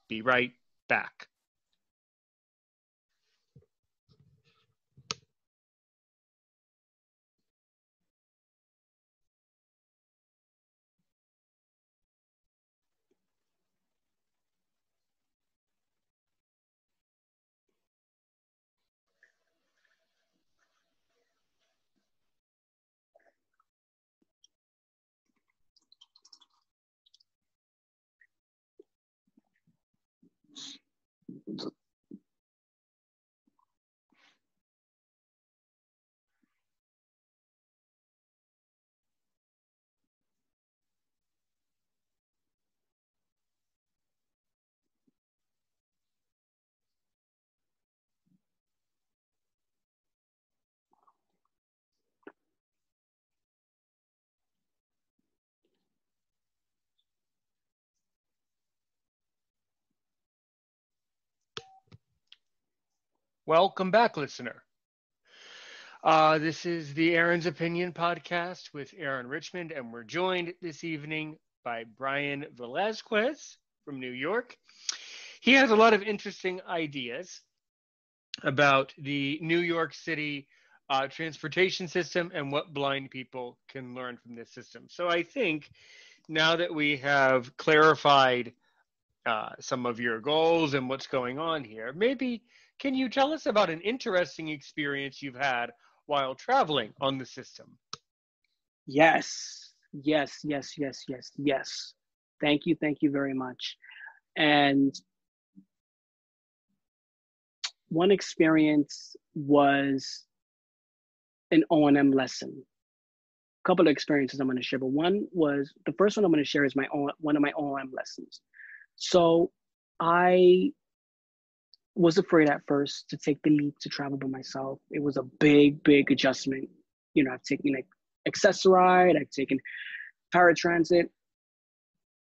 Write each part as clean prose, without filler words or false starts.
Be right back. Welcome back, listener. This is the Aaron's Opinion podcast with Aaron Richmond, and we're joined this evening by Bryan Velazquez from New York. He has a lot of interesting ideas about the New York City transportation system and what blind people can learn from this system. So I think now that we have clarified some of your goals and what's going on here, maybe can you tell us about an interesting experience you've had while traveling on the system? Yes. Thank you very much. And one experience was an O&M lesson. A couple of experiences I'm going to share, but the first one I'm going to share is one of my O&M lessons. So I was afraid at first to take the leap to travel by myself. It was a big adjustment. I've taken like Accessoride, I've taken paratransit,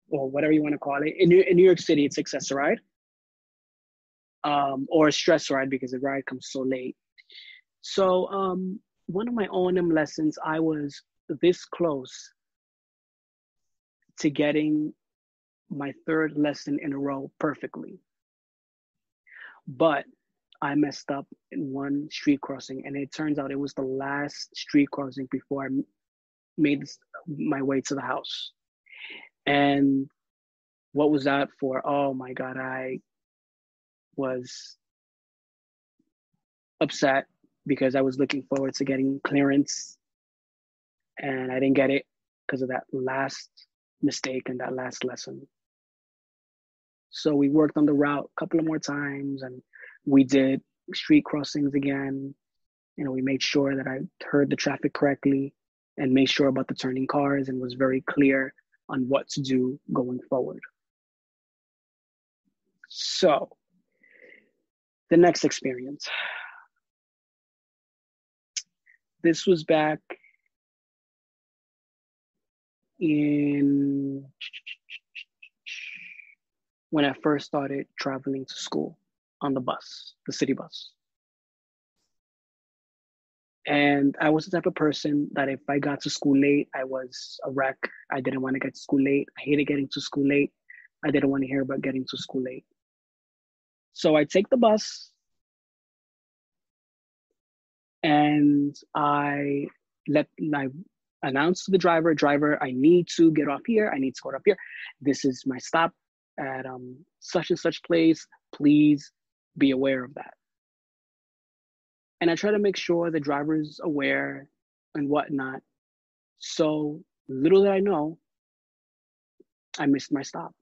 or whatever you want to call it. In New York City, it's Accessoride, or a stress ride because the ride comes so late. So one of my O&M lessons, I was this close to getting my third lesson in a row perfectly. But I messed up in one street crossing, and it turns out it was the last street crossing before I made my way to the house. And what was that for? Oh my God, I was upset because I was looking forward to getting clearance, and I didn't get it because of that last mistake and that last lesson. So we worked on the route a couple of more times, and we did street crossings again. We made sure that I heard the traffic correctly and made sure about the turning cars and was very clear on what to do going forward. So the next experience. This was back in when I first started traveling to school on the bus, the city bus. And I was the type of person that if I got to school late, I was a wreck. I didn't want to get to school late. I hated getting to school late. I didn't want to hear about getting to school late. So I take the bus and I announce to the driver, I need to get off here. I need to go up here. This is my stop at such and such place. Please be aware of that. And I try to make sure the driver's aware and whatnot. So little did I know, I missed my stop.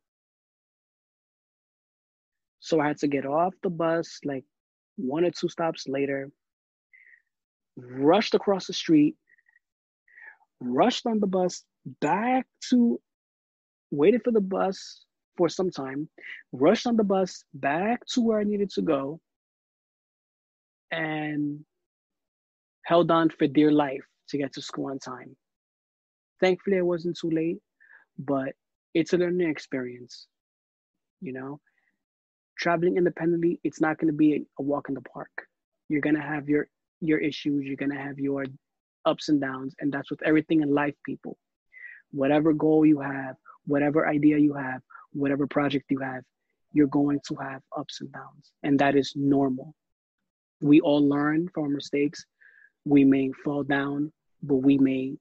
So I had to get off the bus like 1 or 2 stops later, rushed across the street, rushed on the bus waited for the bus for some time, rushed on the bus back to where I needed to go, and held on for dear life to get to school on time. Thankfully, I wasn't too late, but it's a learning experience. Traveling independently, it's not going to be a walk in the park. You're going to have your issues. You're going to have your ups and downs. And that's with everything in life, people. Whatever goal you have, whatever idea you have, whatever project you have, you're going to have ups and downs, and that is normal. We all learn from our mistakes. We may fall down, but we may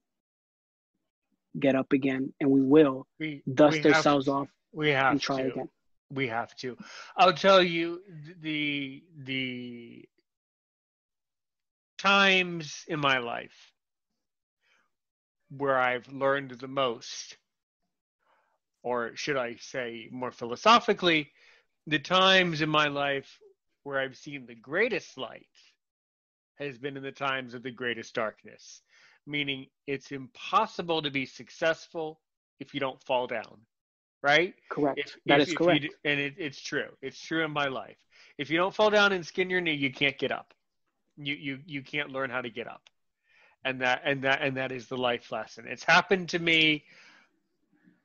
get up again, and we will We dust have ourselves off we and have try to. again. We have to. I'll tell you the times in my life where I've learned the most, or should I say more philosophically, the times in my life where I've seen the greatest light has been in the times of the greatest darkness, meaning it's impossible to be successful if you don't fall down, right? Correct. That is If you correct. and it's true. It's true in my life. If you don't fall down and skin your knee, you can't get up. You can't learn how to get up. And that is the life lesson. It's happened to me,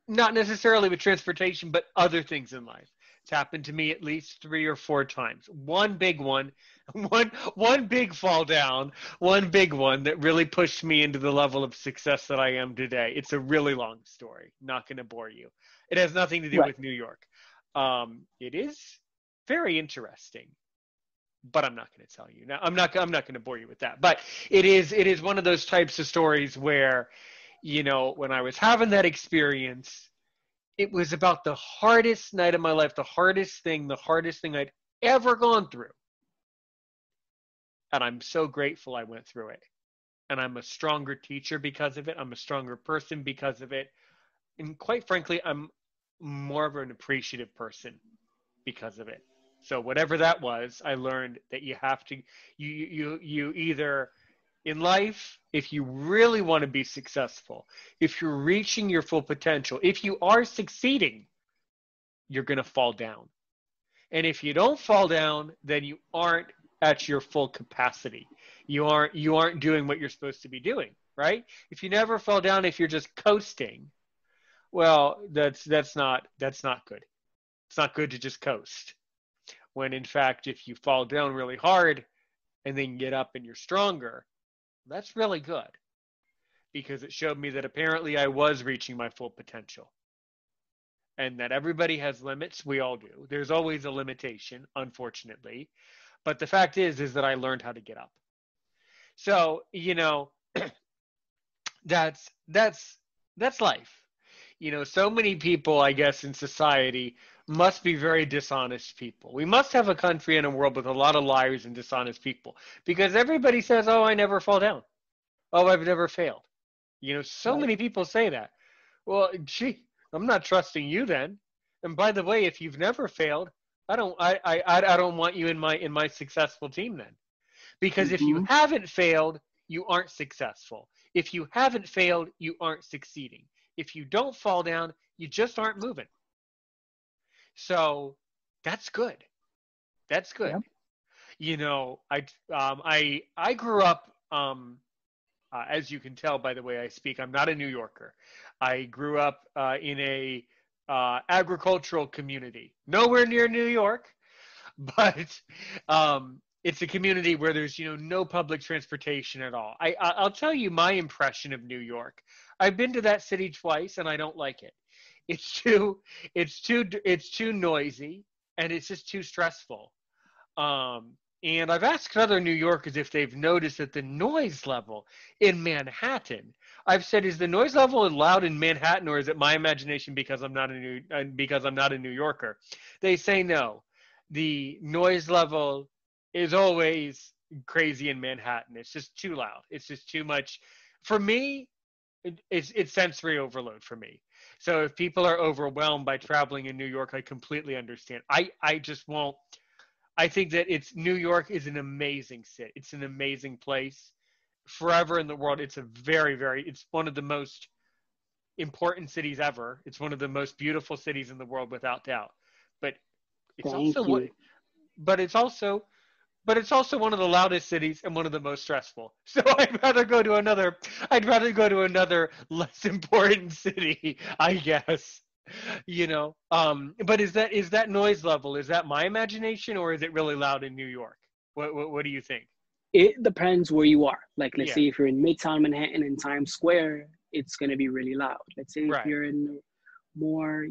not necessarily with transportation, but other things in life. It's happened to me at least 3 or 4 times. One big one, one big fall down, one big one that really pushed me into the level of success that I am today. It's a really long story. Not going to bore you. It has nothing to do Right. with New York. It is very interesting, but I'm not going to tell you now. I'm not going to bore you with that. But it is one of those types of stories where, when I was having that experience, it was about the hardest night of my life, the hardest thing I'd ever gone through. And I'm so grateful I went through it. And I'm a stronger teacher because of it. I'm a stronger person because of it. And quite frankly, I'm more of an appreciative person because of it. So whatever that was, I learned that you have to, you either in life, if you really want to be successful, if you're reaching your full potential, if you are succeeding, you're going to fall down. And if you don't fall down, then you aren't at your full capacity. You aren't doing what you're supposed to be doing, right? If you never fall down, if you're just coasting, well, that's not good. It's not good to just coast. When in fact, if you fall down really hard and then get up and you're stronger, that's really good, because it showed me that apparently I was reaching my full potential, and that everybody has limits. We all do. There's always a limitation, unfortunately. But the fact is that I learned how to get up. So, that's life. So many people, I guess, in society must be very dishonest people. We must have a country and a world with a lot of liars and dishonest people, because everybody says, "Oh, I never fall down. Oh, I've never failed." So Right. many people say that. Well, gee, I'm not trusting you then. And by the way, if you've never failed, I don't want you in my successful team then. Because if you Mm-hmm. haven't failed, you aren't successful. If you haven't failed, you aren't succeeding. If you don't fall down, you just aren't moving. So that's good. That's good. Yep. I grew up, as you can tell by the way I speak, I'm not a New Yorker. I grew up in a agricultural community, nowhere near New York, but it's a community where there's no public transportation at all. I'll tell you my impression of New York. I've been to that city twice and I don't like it. It's too noisy, and it's just too stressful. And I've asked other New Yorkers if they've noticed that the noise level in Manhattan. I've said, is the noise level loud in Manhattan, or is it my imagination because I'm not a New Yorker? They say no. The noise level is always crazy in Manhattan. It's just too loud. It's just too much. For me, it's sensory overload for me. So if people are overwhelmed by traveling in New York, I completely understand. I just won't. I think that New York is an amazing city. It's an amazing place. Forever in the world, it's a it's one of the most important cities ever. It's one of the most beautiful cities in the world, without doubt. But it's also Thank what, you. but it's also one of the loudest cities and one of the most stressful. So I'd rather go to another less important city, I guess. But is that noise level, is that my imagination, or is it really loud in New York? What do you think? It depends where you are. Like, let's Yeah, say if you're in Midtown Manhattan in Times Square, it's going to be really loud. Let's say if right. you're in more,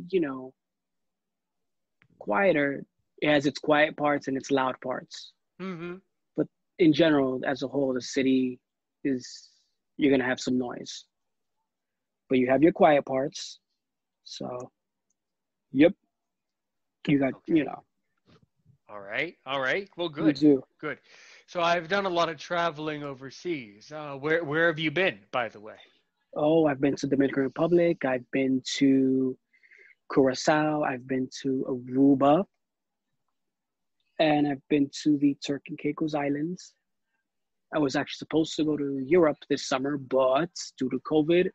quieter. It has its quiet parts and its loud parts. Mm-hmm. But in general, as a whole, the city is, you're gonna have some noise. But you have your quiet parts. So, yep, you got, you Okay. know, All right. All right. Well, you good. do. Good. So I've done a lot of traveling overseas. Where have you been, by the way? Oh, I've been to Dominican Republic. I've been to Curacao. I've been to Aruba, and I've been to the Turk and Caicos Islands. I was actually supposed to go to Europe this summer, but due to COVID,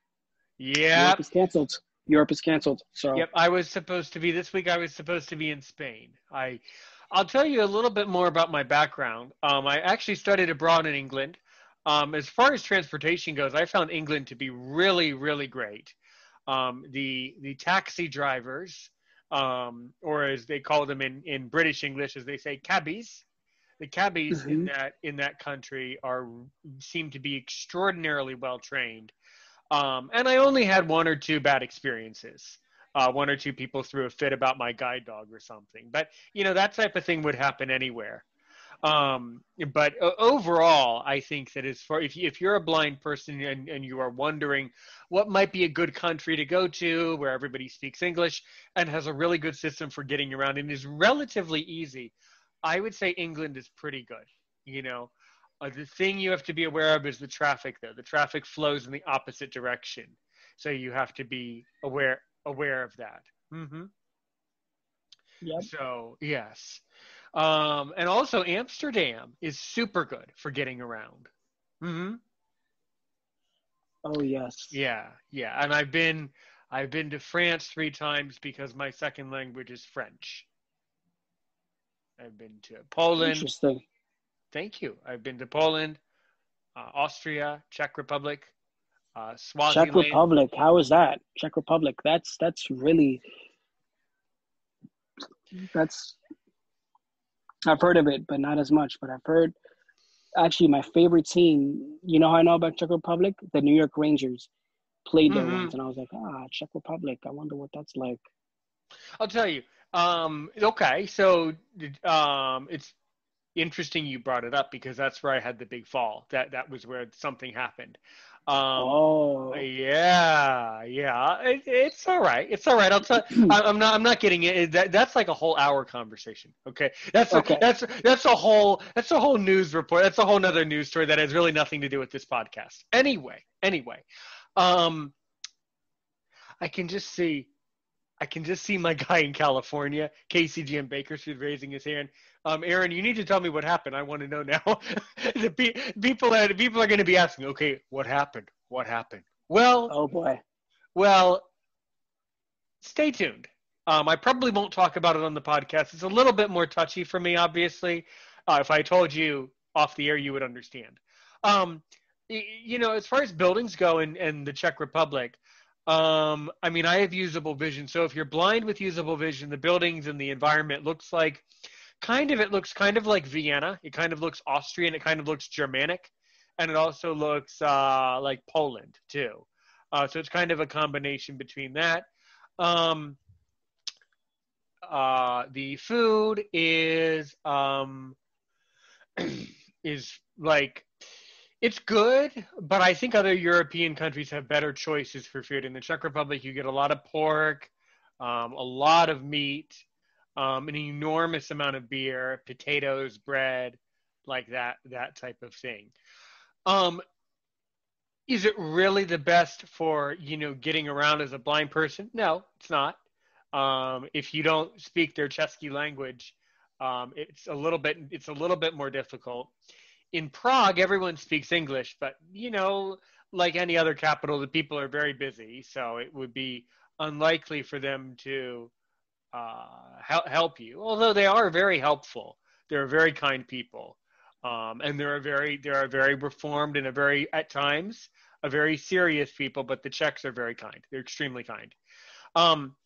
Europe Yep. is canceled. Europe is canceled. So, Yep. I was supposed to be this week. I was supposed to be in Spain. I'll tell you a little bit more about my background. I actually studied abroad in England. As far as transportation goes, I found England to be really, really great. The taxi drivers, or as they call them in British English, as they say, cabbies. The cabbies mhm. in that country are seem to be extraordinarily well trained. And I only had one or two bad experiences. One or two people threw a fit about my guide dog or something. But that type of thing would happen anywhere. But overall, I think that as far if you're a blind person and you are wondering what might be a good country to go to where everybody speaks English and has a really good system for getting around and is relatively easy, I would say England is pretty good. You know, the thing you have to be aware of is the traffic, though. The traffic flows in the opposite direction, so you have to be aware of that. Hmm. Yep. So yes, and also Amsterdam is super good for getting around. Hmm. Oh, yes. Yeah, yeah, and I've been to France 3 times because my second language is French. I've been to Poland. Interesting. Thank you. I've been to Poland, Austria, Czech Republic, Czech Swaziland. Republic. How is that? Czech Republic. That's really that's I've heard of it, but not as much. But I've heard actually my favorite team. You know how I know about Czech Republic? The New York Rangers played there Hmm. once, and I was like, Czech Republic. I wonder what that's like. I'll tell you. Okay, so it's interesting you brought it up because that's where I had the big fall. That was where something happened. Um, Oh, yeah, yeah. It's all right. It's all right. I'm not getting it. That's like a whole hour conversation. Okay. That's a, okay. that's that's a whole news report. That's a whole nother news story that has really nothing to do with this podcast. Anyway. Um, I can just see. I can just see my guy in California, KCGM Bakersfield, raising his hand. Aaron, you need to tell me what happened. I want to know now. People are going to be asking, okay, what happened? What happened? Well, Oh boy. well, stay tuned. I probably won't talk about it on the podcast. It's a little bit more touchy for me, obviously. If I told you off the air, you would understand. Um, as far as buildings go in the Czech Republic, I mean, I have usable vision. So if you're blind with usable vision, the buildings and the environment looks kind of like Vienna. It kind of looks Austrian. It kind of looks Germanic, and it also looks like Poland too. So it's kind of a combination between that. Um, the food is like it's good, but I think other European countries have better choices for food. In the Czech Republic, you get a lot of pork, a lot of meat, an enormous amount of beer, potatoes, bread, like that type of thing. Um, is it really the best for getting around as a blind person? No, it's not. If you don't speak their Chesky language, it's a little bit more difficult. In Prague, everyone speaks English, but like any other capital, the people are very busy, so it would be unlikely for them to help you. Although they are very helpful, they're very kind people, and they're very reformed and at times a very serious people. But the Czechs are very kind; they're extremely kind. Um,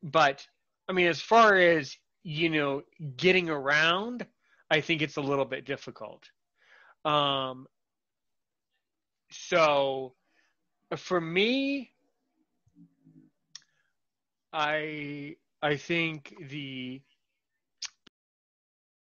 but I mean, as far as getting around, I think it's a little bit difficult. Um, so for me, I think